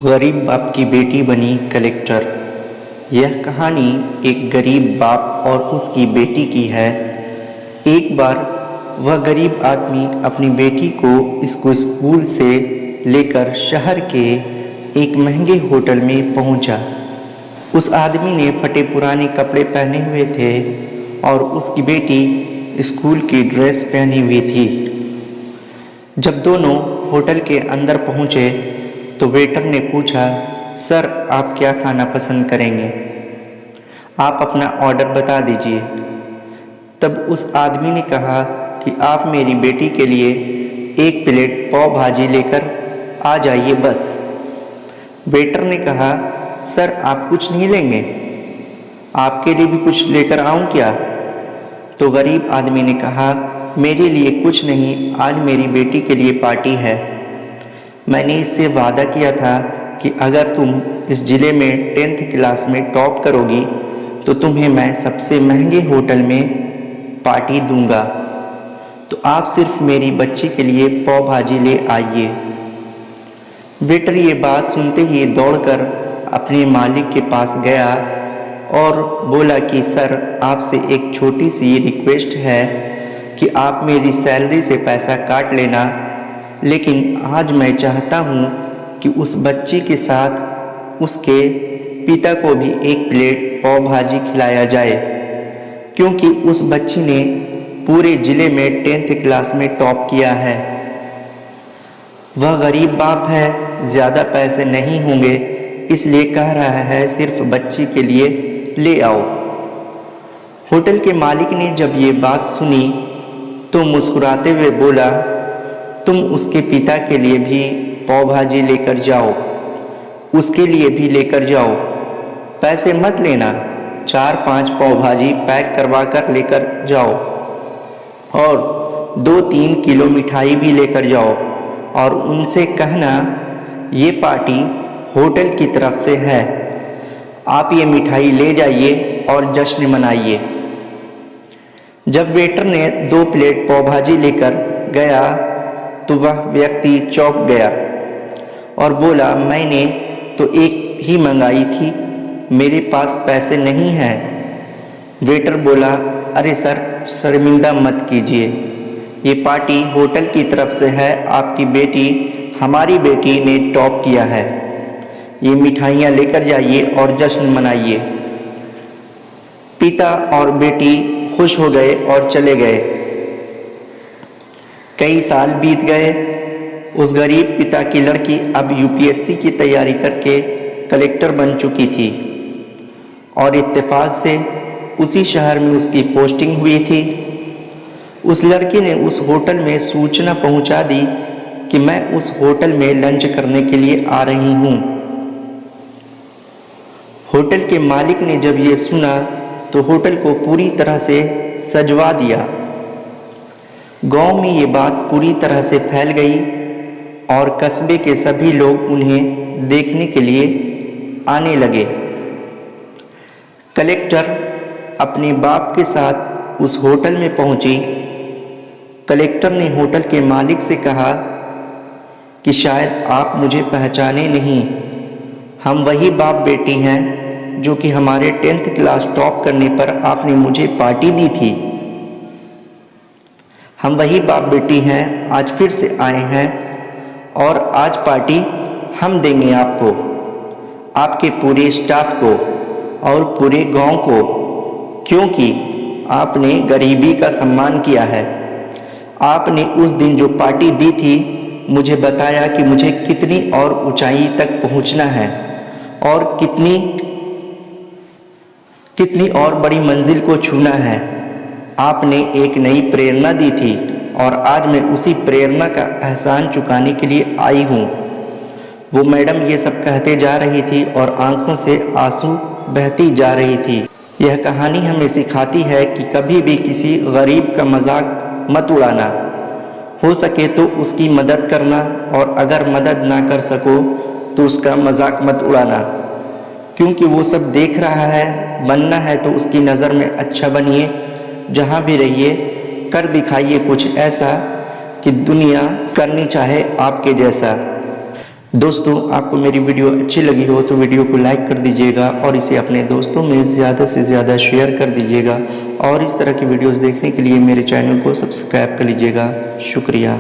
गरीब बाप की बेटी बनी कलेक्टर। यह कहानी एक गरीब बाप और उसकी बेटी की है। एक बार वह गरीब आदमी अपनी बेटी को इसको स्कूल से लेकर शहर के एक महंगे होटल में पहुंचा। उस आदमी ने फटे पुराने कपड़े पहने हुए थे और उसकी बेटी स्कूल की ड्रेस पहनी हुई थी। जब दोनों होटल के अंदर पहुंचे तो वेटर ने पूछा, सर आप क्या खाना पसंद करेंगे? आप अपना ऑर्डर बता दीजिए। तब उस आदमी ने कहा कि आप मेरी बेटी के लिए एक प्लेट पाव भाजी लेकर आ जाइए बस। वेटर ने कहा, सर आप कुछ नहीं लेंगे? आपके लिए भी कुछ लेकर आऊं क्या? तो गरीब आदमी ने कहा, मेरे लिए कुछ नहीं, आज मेरी बेटी के लिए पार्टी है। मैंने इससे वादा किया था कि अगर तुम इस ज़िले में 10th क्लास में टॉप करोगी तो तुम्हें मैं सबसे महंगे होटल में पार्टी दूंगा। तो आप सिर्फ मेरी बच्ची के लिए पाव भाजी ले आइए। वेटर ये बात सुनते ही दौड़कर अपने मालिक के पास गया और बोला कि सर आपसे एक छोटी सी रिक्वेस्ट है कि आप मेरी सैलरी से पैसा काट लेना, लेकिन आज मैं चाहता हूँ कि उस बच्ची के साथ उसके पिता को भी एक प्लेट पाव भाजी खिलाया जाए, क्योंकि उस बच्ची ने पूरे ज़िले में 10th क्लास में टॉप किया है। वह गरीब बाप है, ज़्यादा पैसे नहीं होंगे, इसलिए कह रहा है सिर्फ बच्ची के लिए ले आओ। होटल के मालिक ने जब ये बात सुनी तो मुस्कुराते हुए बोला, तुम उसके पिता के लिए भी पाव भाजी लेकर जाओ, उसके लिए भी लेकर जाओ, पैसे मत लेना, 4-5 पाव भाजी पैक करवा कर लेकर जाओ और 2-3 किलो मिठाई भी लेकर जाओ और उनसे कहना ये पार्टी होटल की तरफ से है, आप ये मिठाई ले जाइए और जश्न मनाइए। जब वेटर ने 2 प्लेट पाव भाजी लेकर गया तो वह व्यक्ति चौंक गया और बोला, मैंने तो एक ही मंगाई थी, मेरे पास पैसे नहीं हैं। वेटर बोला, अरे सर शर्मिंदा मत कीजिए, ये पार्टी होटल की तरफ से है, आपकी बेटी हमारी बेटी ने टॉप किया है, ये मिठाइयाँ लेकर जाइए और जश्न मनाइए। पिता और बेटी खुश हो गए और चले गए। कई साल बीत गए। उस गरीब पिता की लड़की अब यूपीएससी की तैयारी करके कलेक्टर बन चुकी थी और इत्तेफाक से उसी शहर में उसकी पोस्टिंग हुई थी। उस लड़की ने उस होटल में सूचना पहुंचा दी कि मैं उस होटल में लंच करने के लिए आ रही हूं। होटल के मालिक ने जब ये सुना तो होटल को पूरी तरह से सजवा दिया। गांव में ये बात पूरी तरह से फैल गई और कस्बे के सभी लोग उन्हें देखने के लिए आने लगे। कलेक्टर अपने बाप के साथ उस होटल में पहुंची। कलेक्टर ने होटल के मालिक से कहा कि शायद आप मुझे पहचाने नहीं, हम वही बाप बेटी हैं जो कि हमारे 10th क्लास टॉप करने पर आपने मुझे पार्टी दी थी। हम वही बाप बेटी हैं, आज फिर से आए हैं और आज पार्टी हम देंगे आपको, आपके पूरे स्टाफ को और पूरे गांव को, क्योंकि आपने गरीबी का सम्मान किया है। आपने उस दिन जो पार्टी दी थी मुझे बताया कि मुझे कितनी और ऊंचाई तक पहुंचना है और कितनी और बड़ी मंजिल को छूना है। आपने एक नई प्रेरणा दी थी और आज मैं उसी प्रेरणा का एहसान चुकाने के लिए आई हूँ। वो मैडम ये सब कहते जा रही थी और आंखों से आंसू बहती जा रही थी। यह कहानी हमें सिखाती है कि कभी भी किसी गरीब का मजाक मत उड़ाना, हो सके तो उसकी मदद करना और अगर मदद ना कर सको तो उसका मजाक मत उड़ाना, क्योंकि वो सब देख रहा है। बनना है तो उसकी नज़र में अच्छा बनिए, जहाँ भी रहिए कर दिखाइए कुछ ऐसा कि दुनिया करनी चाहे आपके जैसा। दोस्तों, आपको मेरी वीडियो अच्छी लगी हो तो वीडियो को लाइक कर दीजिएगा और इसे अपने दोस्तों में ज़्यादा से ज़्यादा शेयर कर दीजिएगा और इस तरह की वीडियोस देखने के लिए मेरे चैनल को सब्सक्राइब कर लीजिएगा। शुक्रिया।